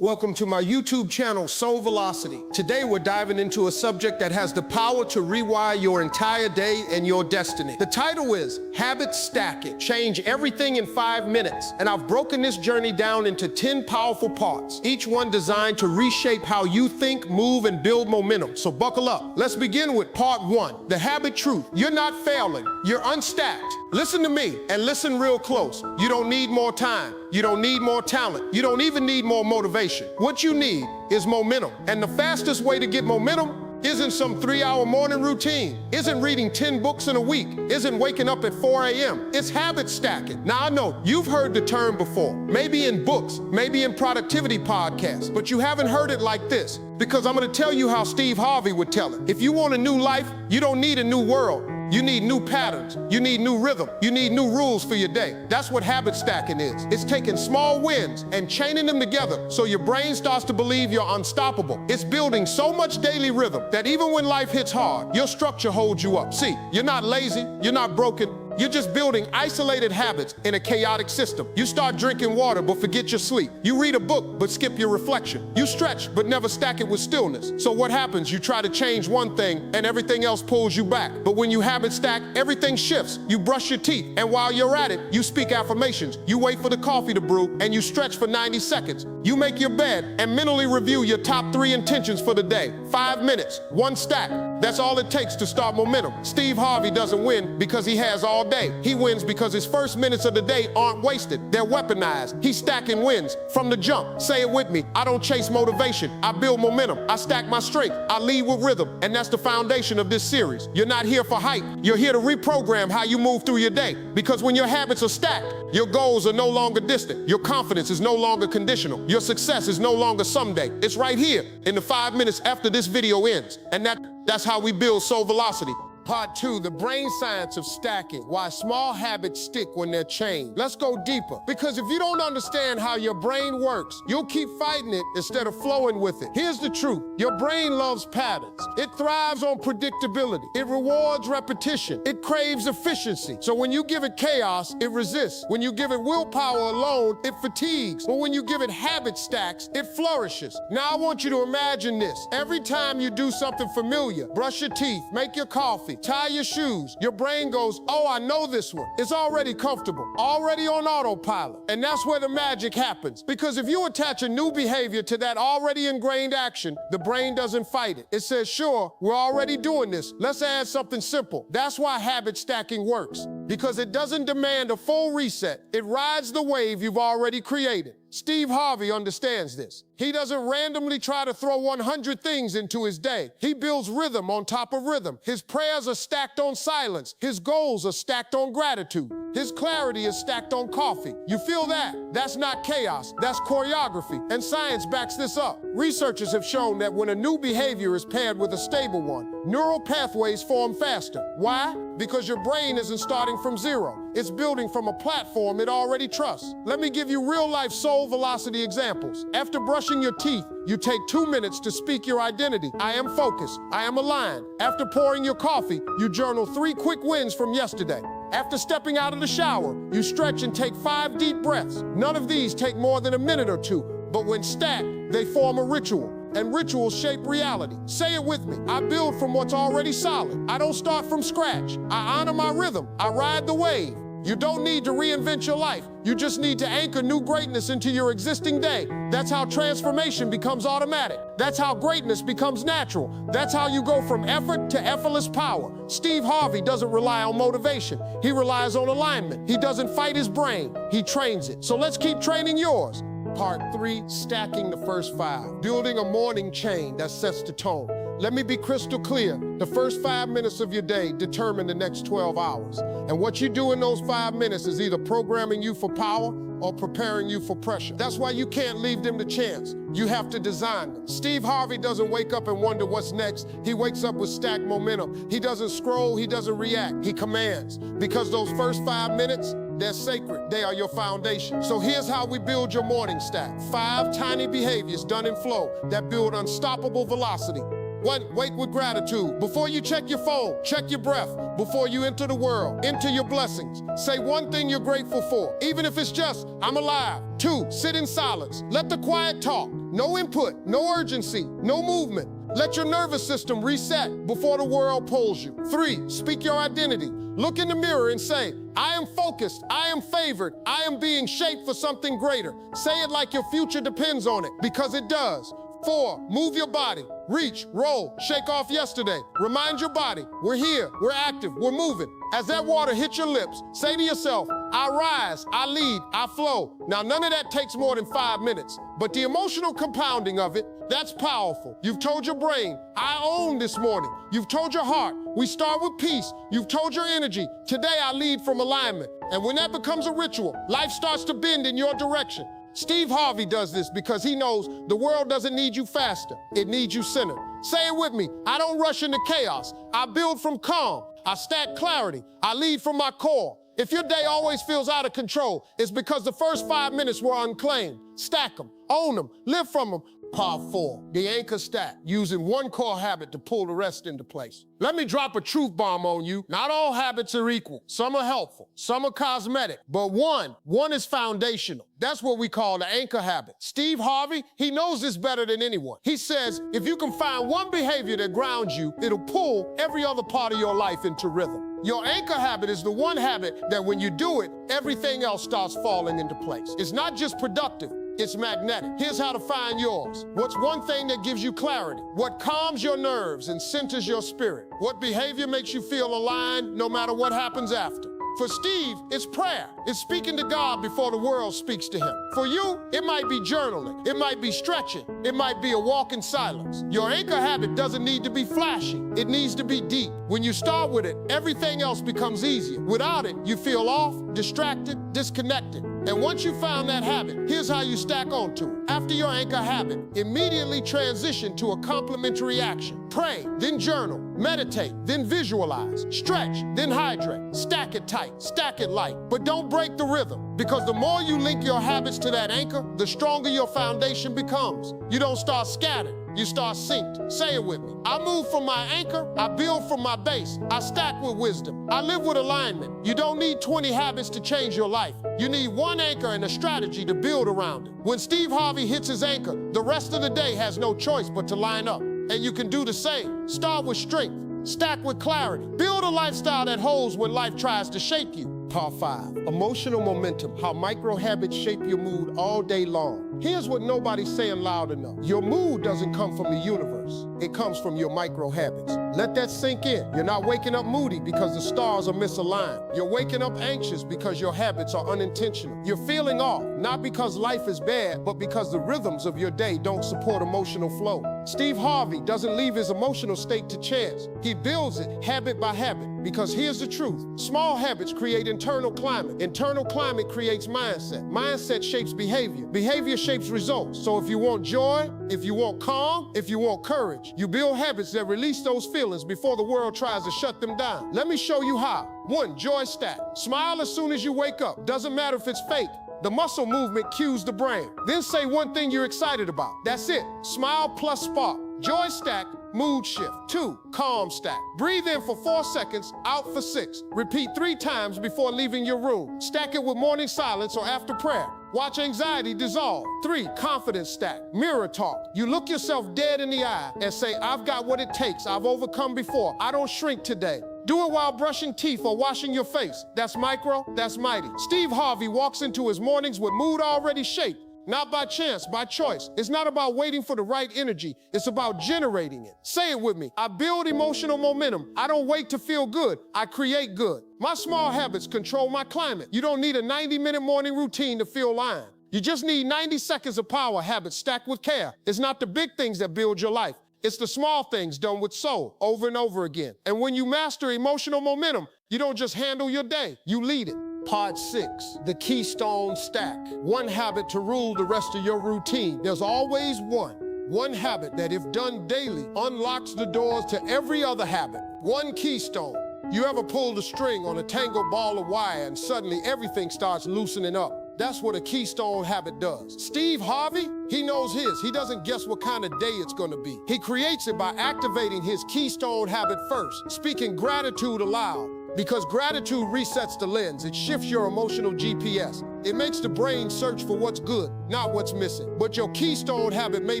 Welcome to my YouTube channel, Soul Velocity. Today we're diving into a subject that has the power to rewire your entire day and your destiny. The title is Habit Stacking. Change everything in 5 minutes. And I've broken this journey down into 10 powerful parts, each one designed to reshape how you think, move, and build momentum. So buckle up. Let's begin with part 1, the habit truth. You're not failing, you're unstacked. Listen to me and listen real close. You don't need more time. You don't need more talent. You don't even need more motivation. What you need is momentum. And the fastest way to get momentum isn't some 3-hour morning routine, isn't reading 10 books in a week, isn't waking up at 4 a.m. It's habit stacking. Now I know you've heard the term before, maybe in books, maybe in productivity podcasts, but you haven't heard it like this, because I'm going to tell you how Steve Harvey would tell it. If you want a new life, you don't need a new world. You need new patterns, you need new rhythm, you need new rules for your day. That's what habit stacking is. It's taking small wins and chaining them together so your brain starts to believe you're unstoppable. It's building so much daily rhythm that even when life hits hard, your structure holds you up. See, you're not lazy, you're not broken. You're just building isolated habits in a chaotic system. You start drinking water but forget your sleep. You read a book but skip your reflection. You stretch but never stack it with stillness. So what happens? You try to change one thing and everything else pulls you back. But when you habit stack, everything shifts. You brush your teeth, and while you're at it, you speak affirmations. You wait for the coffee to brew and you stretch for 90 seconds. You make your bed and mentally review your top 3 intentions for the day. 5 minutes, 1 stack. That's all it takes to start momentum. Steve Harvey doesn't win because he has all day. He wins because his first minutes of the day aren't wasted. They're weaponized. He's stacking wins from the jump. Say it with me. I don't chase motivation. I build momentum. I stack my strength. I lead with rhythm. And that's the foundation of this series. You're not here for hype. You're here to reprogram how you move through your day. Because when your habits are stacked, your goals are no longer distant. Your confidence is no longer conditional. Your success is no longer someday. It's right here in the 5 minutes after this video ends. And that's how we build Soul Velocity. Part 2, the brain science of stacking. Why small habits stick when they're chained. Let's go deeper. Because if you don't understand how your brain works, you'll keep fighting it instead of flowing with it. Here's the truth. Your brain loves patterns. It thrives on predictability. It rewards repetition. It craves efficiency. So when you give it chaos, it resists. When you give it willpower alone, it fatigues. But when you give it habit stacks, it flourishes. Now I want you to imagine this. Every time you do something familiar, brush your teeth, make your coffee, tie your shoes, your brain goes, oh, I know this one. It's already comfortable, already on autopilot. And that's where the magic happens. Because if you attach a new behavior to that already ingrained action, the brain doesn't fight it. It says, sure, we're already doing this. Let's add something simple. That's why habit stacking works. Because it doesn't demand a full reset. It rides the wave you've already created. Steve Harvey understands this. He doesn't randomly try to throw 100 things into his day. He builds rhythm on top of rhythm. His prayers are stacked on silence. His goals are stacked on gratitude. His clarity is stacked on coffee. You feel that? That's not chaos. That's choreography. And science backs this up. Researchers have shown that when a new behavior is paired with a stable one, neural pathways form faster. Why? Because your brain isn't starting from zero. It's building from a platform it already trusts. Let me give you real-life Soul Velocity examples. After brushing your teeth, you take 2 minutes to speak your identity. I am focused. I am aligned. After pouring your coffee, you journal 3 quick wins from yesterday. After stepping out of the shower, you stretch and take 5 deep breaths. None of these take more than a minute or 2, but when stacked, they form a ritual. And rituals shape reality. Say it with me. I build from what's already solid. I don't start from scratch. I honor my rhythm. I ride the wave. You don't need to reinvent your life. You just need to anchor new greatness into your existing day. That's how transformation becomes automatic. That's how greatness becomes natural. That's how you go from effort to effortless power. Steve Harvey doesn't rely on motivation. He relies on alignment. He doesn't fight his brain. He trains it. So let's keep training yours. Part 3, stacking the first 5. Building a morning chain that sets the tone. Let me be crystal clear. The first 5 minutes of your day determine the next 12 hours. And what you do in those 5 minutes is either programming you for power or preparing you for pressure. That's why you can't leave them to chance. You have to design them. Steve Harvey doesn't wake up and wonder what's next. He wakes up with stacked momentum. He doesn't scroll, he doesn't react, he commands. Because those first 5 minutes, they're sacred. They are your foundation. So here's how we build your morning stack. 5 tiny behaviors done in flow that build unstoppable velocity. One, wake with gratitude. Before you check your phone, check your breath. Before you enter the world, enter your blessings. Say one thing you're grateful for, even if it's just, I'm alive. Two, sit in silence. Let the quiet talk. No input, no urgency, no movement. Let your nervous system reset before the world pulls you. Three, speak your identity. Look in the mirror and say, I am focused, I am favored, I am being shaped for something greater. Say it like your future depends on it, because it does. Four, move your body. Reach, roll, shake off yesterday. Remind your body, we're here, we're active, we're moving. As that water hits your lips, say to yourself, I rise, I lead, I flow. Now, none of that takes more than 5 minutes, but the emotional compounding of it, that's powerful. You've told your brain, I own this morning. You've told your heart, we start with peace. You've told your energy, today I lead from alignment. And when that becomes a ritual, life starts to bend in your direction. Steve Harvey does this because he knows the world doesn't need you faster, it needs you centered. Say it with me, I don't rush into chaos. I build from calm. I stack clarity. I lead from my core. If your day always feels out of control, it's because the first 5 minutes were unclaimed. Stack them, own them, live from them. Part 4, the anchor stack, using one core habit to pull the rest into place. Let me drop a truth bomb on you. Not all habits are equal. Some are helpful, some are cosmetic, but one is foundational. That's what we call the anchor habit. Steve Harvey, he knows this better than anyone. He says, if you can find one behavior that grounds you, it'll pull every other part of your life into rhythm. Your anchor habit is the one habit that when you do it, everything else starts falling into place. It's not just productive, it's magnetic. Here's how to find yours. What's one thing that gives you clarity? What calms your nerves and centers your spirit? What behavior makes you feel aligned no matter what happens after? For Steve, it's prayer. It's speaking to God before the world speaks to him. For you, it might be journaling. It might be stretching. It might be a walk in silence. Your anchor habit doesn't need to be flashy. It needs to be deep. When you start with it, everything else becomes easier. Without it, you feel off, distracted, disconnected. And once you found that habit, here's how you stack onto it. After your anchor habit, immediately transition to a complementary action. Pray, then journal, meditate, then visualize, stretch, then hydrate. Stack it tight, stack it light, but don't break the rhythm, because the more you link your habits to that anchor, the stronger your foundation becomes. You don't start scattered, you start synced. Say it with me. I move from my anchor, I build from my base, I stack with wisdom, I live with alignment. You don't need 20 habits to change your life. You need one anchor and a strategy to build around it. When Steve Harvey hits his anchor, the rest of the day has no choice but to line up. And you can do the same. Start with strength, stack with clarity. Build a lifestyle that holds when life tries to shake you. Part 5, emotional momentum, how micro habits shape your mood all day long. Here's what nobody's saying loud enough. Your mood doesn't come from the universe. It comes from your micro habits. Let that sink in. You're not waking up moody because the stars are misaligned. You're waking up anxious because your habits are unintentional. You're feeling off, not because life is bad, but because the rhythms of your day don't support emotional flow. Steve Harvey doesn't leave his emotional state to chance. He builds it habit by habit. Because here's the truth. Small habits create internal climate. Internal climate creates mindset. Mindset shapes behavior. Behavior shapes results. So if you want joy, if you want calm, if you want courage, you build habits that release those feelings before the world tries to shut them down. Let me show you how. 1, joy stack. Smile as soon as you wake up. Doesn't matter if it's fake. The muscle movement cues the brain. Then say one thing you're excited about. That's it. Smile plus spark. Joy stack, mood shift. 2, calm stack. Breathe in for 4 seconds, out for 6. Repeat 3 times before leaving your room. Stack it with morning silence or after prayer. Watch anxiety dissolve. 3, confidence stack. Mirror talk. You look yourself dead in the eye and say, I've got what it takes. I've overcome before. I don't shrink today. Do it while brushing teeth or washing your face. That's micro, that's mighty. Steve Harvey walks into his mornings with mood already shaped. Not by chance, by choice. It's not about waiting for the right energy. It's about generating it. Say it with me. I build emotional momentum. I don't wait to feel good. I create good. My small habits control my climate. You don't need a 90-minute morning routine to feel aligned. You just need 90 seconds of power habits stacked with care. It's not the big things that build your life. It's the small things done with soul over and over again. And when you master emotional momentum, you don't just handle your day, you lead it. Part 6, the keystone stack. One habit to rule the rest of your routine. There's always one habit that, if done daily, unlocks the doors to every other habit. One keystone. You ever pulled a string on a tangled ball of wire and suddenly everything starts loosening up? That's what a keystone habit does. Steve Harvey, he knows his. He doesn't guess what kind of day it's going to be. He creates it by activating his keystone habit first, speaking gratitude aloud. Because gratitude resets the lens. It shifts your emotional GPS. It makes the brain search for what's good, not what's missing. But your keystone habit may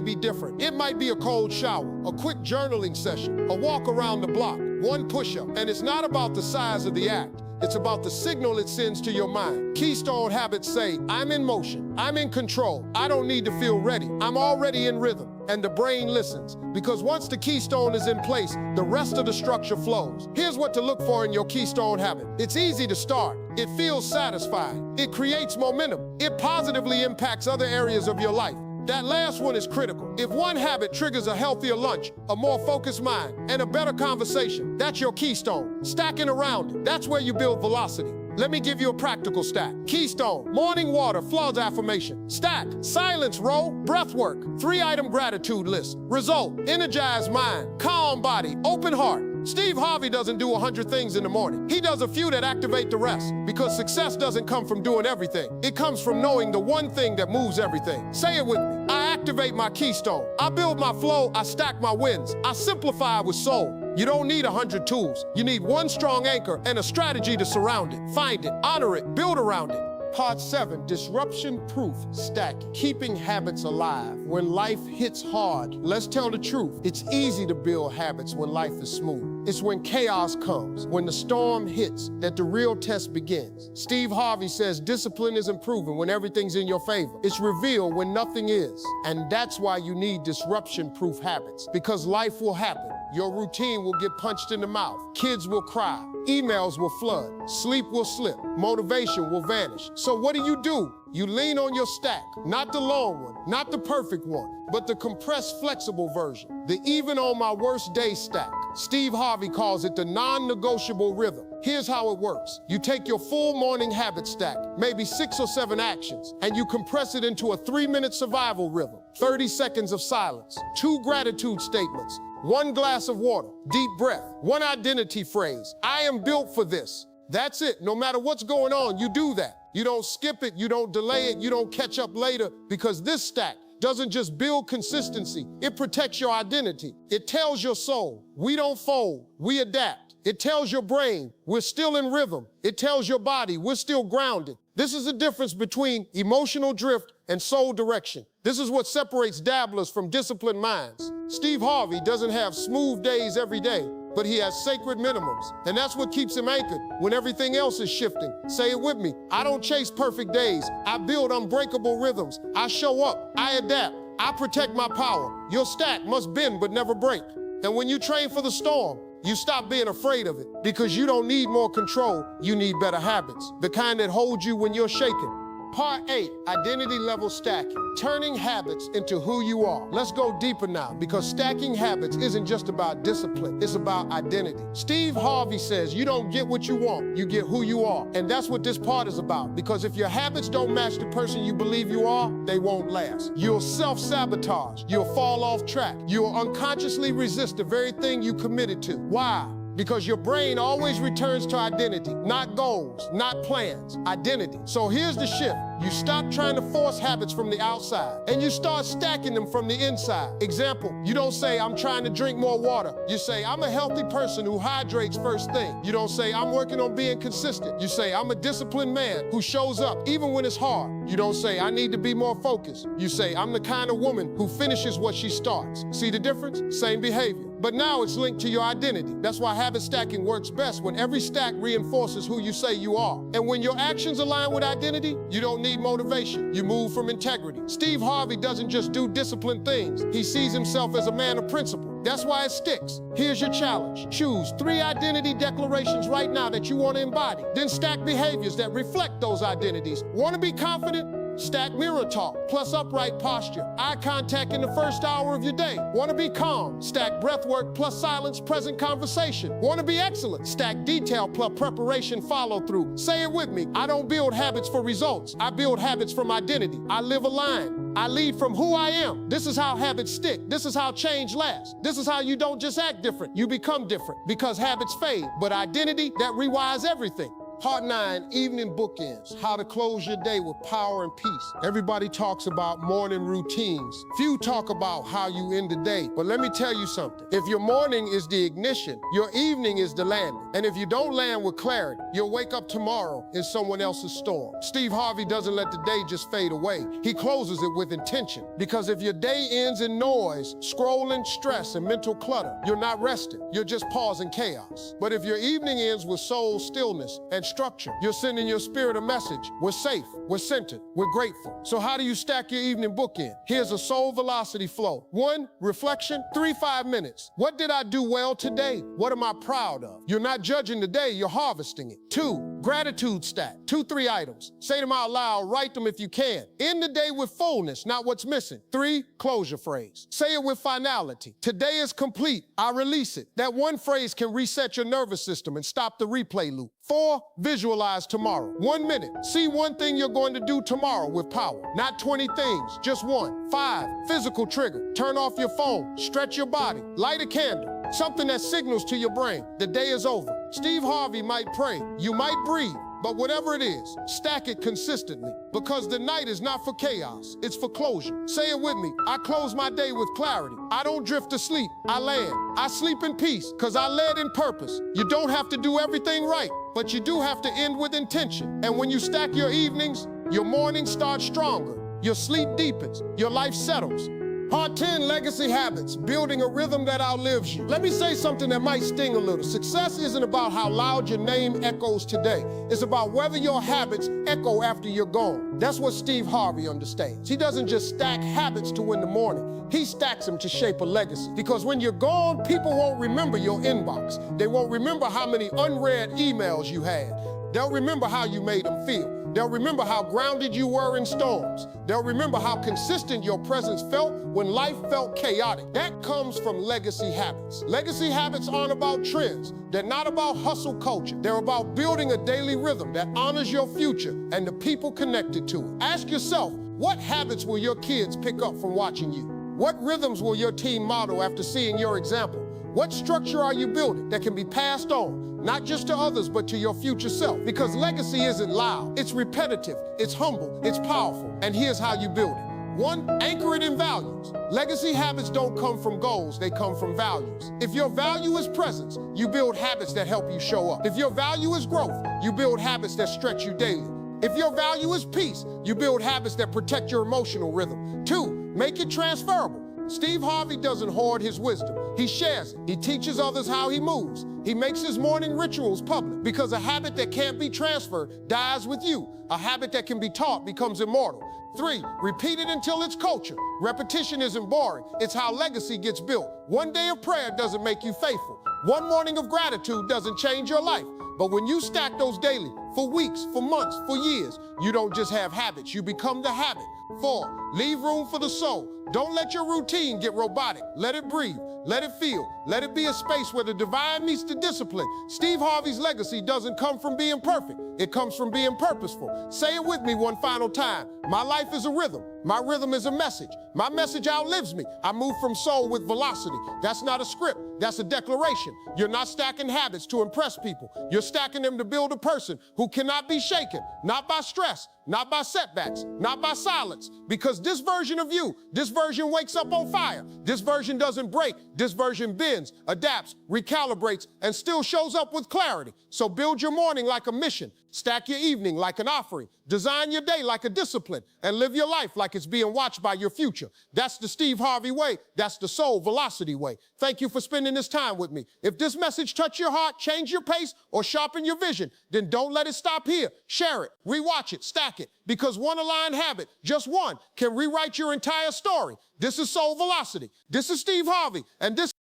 be different. It might be a cold shower, a quick journaling session, a walk around the block, one push-up. And it's not about the size of the act. It's about the signal it sends to your mind. Keystone habits say, I'm in motion, I'm in control, I don't need to feel ready, I'm already in rhythm. And the brain listens, because once the keystone is in place, the rest of the structure flows. Here's what to look for in your keystone habit. It's easy to start. It feels satisfying. It creates momentum. It positively impacts other areas of your life. That last one is critical. If one habit triggers a healthier lunch, a more focused mind, and a better conversation, that's your keystone. Stacking around it, that's where you build velocity. Let me give you a practical stack. Keystone, morning water, floods affirmation. Stack, silence row, breath work, 3-item gratitude list. Result, energized mind, calm body, open heart. Steve Harvey doesn't do 100 things in the morning. He does a few that activate the rest, because success doesn't come from doing everything. It comes from knowing the one thing that moves everything. Say it with me. I activate my keystone. I build my flow. I stack my wins. I simplify with soul. You don't need 100 tools. You need one strong anchor and a strategy to surround it. Find it, honor it, build around it. Part 7, disruption-proof stacking. Keeping habits alive when life hits hard. Let's tell the truth. It's easy to build habits when life is smooth. It's when chaos comes, when the storm hits, that the real test begins. Steve Harvey says discipline isn't proven when everything's in your favor. It's revealed when nothing is. And that's why you need disruption-proof habits, because life will happen. Your routine will get punched in the mouth. Kids will cry. Emails will flood. Sleep will slip. Motivation will vanish. So what do? You lean on your stack, not the long one, not the perfect one, but the compressed, flexible version. The even on my worst day stack. Steve Harvey calls it the non-negotiable rhythm. Here's how it works. You take your full morning habit stack, maybe 6 or 7 actions, and you compress it into a 3-minute survival rhythm. 30 seconds of silence, 2 gratitude statements, 1 glass of water, deep breath, 1 identity phrase. I am built for this. That's it. No matter what's going on, you do that. You don't skip it, you don't delay it, you don't catch up later, because this stack doesn't just build consistency, it protects your identity. It tells your soul, we don't fold, we adapt. It tells your brain, we're still in rhythm. It tells your body, we're still grounded. This is the difference between emotional drift and soul direction. This is what separates dabblers from disciplined minds. Steve Harvey doesn't have smooth days every day, but he has sacred minimums. And that's what keeps him anchored when everything else is shifting. Say it with me. I don't chase perfect days. I build unbreakable rhythms. I show up. I adapt. I protect my power. Your stack must bend but never break. And when you train for the storm, you stop being afraid of it, because you don't need more control. You need better habits, the kind that hold you when you're shaken. Part 8, identity level stacking, turning habits into who you are. Let's go deeper now, because stacking habits isn't just about discipline, it's about identity. Steve Harvey says you don't get what you want, you get who you are. And that's what this part is about, because if your habits don't match the person you believe you are, they won't last. You'll self-sabotage, you'll fall off track, you'll unconsciously resist the very thing you committed to. Why? Because your brain always returns to identity, not goals, not plans, identity. So here's the shift. You stop trying to force habits from the outside, and you start stacking them from the inside. Example, you don't say, I'm trying to drink more water. You say, I'm a healthy person who hydrates first thing. You don't say, I'm working on being consistent. You say, I'm a disciplined man who shows up even when it's hard. You don't say, I need to be more focused. You say, I'm the kind of woman who finishes what she starts. See the difference? Same behavior. But now it's linked to your identity. That's why habit stacking works best, when every stack reinforces who you say you are. And when your actions align with identity, you don't need motivation. You move from integrity. Steve Harvey doesn't just do disciplined things. He sees himself as a man of principle. That's why it sticks. Here's your challenge. Choose 3 identity declarations right now that you want to embody. Then stack behaviors that reflect those identities. Want to be confident? Stack mirror talk plus upright posture, eye contact in the first hour of your day. Want to be calm? Stack breath work plus silence, present conversation. Want to be excellent? Stack detail plus preparation, follow through. Say it with me. I don't build habits for results. I build habits from identity. I live aligned. I lead from who I am. This is how habits stick. This is how change lasts. This is how you don't just act different, you become different. Because habits fade, but identity, that rewires everything. Part 9, evening bookends, how to close your day with power and peace. Everybody talks about morning routines. Few talk about how you end the day. But let me tell you something. If your morning is the ignition, your evening is the landing. And if you don't land with clarity, you'll wake up tomorrow in someone else's storm. Steve Harvey doesn't let the day just fade away. He closes it with intention. Because if your day ends in noise, scrolling, stress, and mental clutter, you're not resting. You're just pausing chaos. But if your evening ends with soul stillness and structure, you're sending your spirit a message. We're safe, we're centered, we're grateful. So how do you stack your evening bookend? Here's a soul velocity flow. 1, reflection, 3 5 minutes. What did I do well today? What am I proud of? You're not judging the day, you're harvesting it. 2, gratitude stack, 2 3 items. Say them out loud, write them if you can. End the day with fullness, not what's missing. 3, closure phrase. Say it with finality. Today is complete, I release it. That one phrase can reset your nervous system and stop the replay loop. 4, visualize tomorrow. 1 minute. See one thing you're going to do tomorrow with power. Not 20 things, just one. 5, physical trigger. Turn off your phone, stretch your body, light a candle. Something that signals to your brain the day is over. Steve Harvey might pray, you might breathe, but whatever it is, stack it consistently. Because the night is not for chaos, it's for closure. Say it with me, I close my day with clarity. I don't drift to sleep, I land. I sleep in peace, because I led in purpose. You don't have to do everything right, but you do have to end with intention. And when you stack your evenings, your mornings start stronger, your sleep deepens, your life settles. Part 10, legacy habits, building a rhythm that outlives you. Let me say something that might sting a little. Success isn't about how loud your name echoes today. It's about whether your habits echo after you're gone. That's what Steve Harvey understands. He doesn't just stack habits to win the morning. He stacks them to shape a legacy. Because when you're gone, people won't remember your inbox. They won't remember how many unread emails you had. They'll remember how you made them feel. They'll remember how grounded you were in storms. They'll remember how consistent your presence felt when life felt chaotic. That comes from legacy habits. Legacy habits aren't about trends. They're not about hustle culture. They're about building a daily rhythm that honors your future and the people connected to it. Ask yourself, what habits will your kids pick up from watching you? What rhythms will your team model after seeing your example? What structure are you building that can be passed on, not just to others, but to your future self? Because legacy isn't loud, it's repetitive, it's humble, it's powerful. And here's how you build it. 1, anchor it in values. Legacy habits don't come from goals, they come from values. If your value is presence, you build habits that help you show up. If your value is growth, you build habits that stretch you daily. If your value is peace, you build habits that protect your emotional rhythm. 2, make it transferable. Steve Harvey doesn't hoard his wisdom. He shares it. He teaches others how he moves. He makes his morning rituals public because a habit that can't be transferred dies with you. A habit that can be taught becomes immortal. 3, repeat it until it's culture. Repetition isn't boring. It's how legacy gets built. 1 day of prayer doesn't make you faithful. 1 morning of gratitude doesn't change your life. But when you stack those daily, for weeks, for months, for years, you don't just have habits, you become the habit. 4, leave room for the soul. Don't let your routine get robotic. Let it breathe, let it feel, let it be a space where the divine meets the discipline. Steve Harvey's legacy doesn't come from being perfect. It comes from being purposeful. Say it with me one final time. My life is a rhythm. My rhythm is a message. My message outlives me. I move from soul with velocity. That's not a script. That's a declaration. You're not stacking habits to impress people. You're stacking them to build a person who cannot be shaken, not by stress, not by setbacks, not by silence. Because this version of you, this version wakes up on fire. This version doesn't break. This version bends, adapts, recalibrates, and still shows up with clarity. So build your morning like a mission. Stack your evening like an offering. Design your day like a discipline. And live your life like it's being watched by your future. That's the Steve Harvey way. That's the soul velocity way. Thank you for spending this time with me. If this message touched your heart, change your pace, or sharpen your vision, then don't let it stop here. Share it, rewatch it, stack it. Because one aligned habit, just one, can rewrite your entire story. This is Soul Velocity. This is Steve Harvey. And this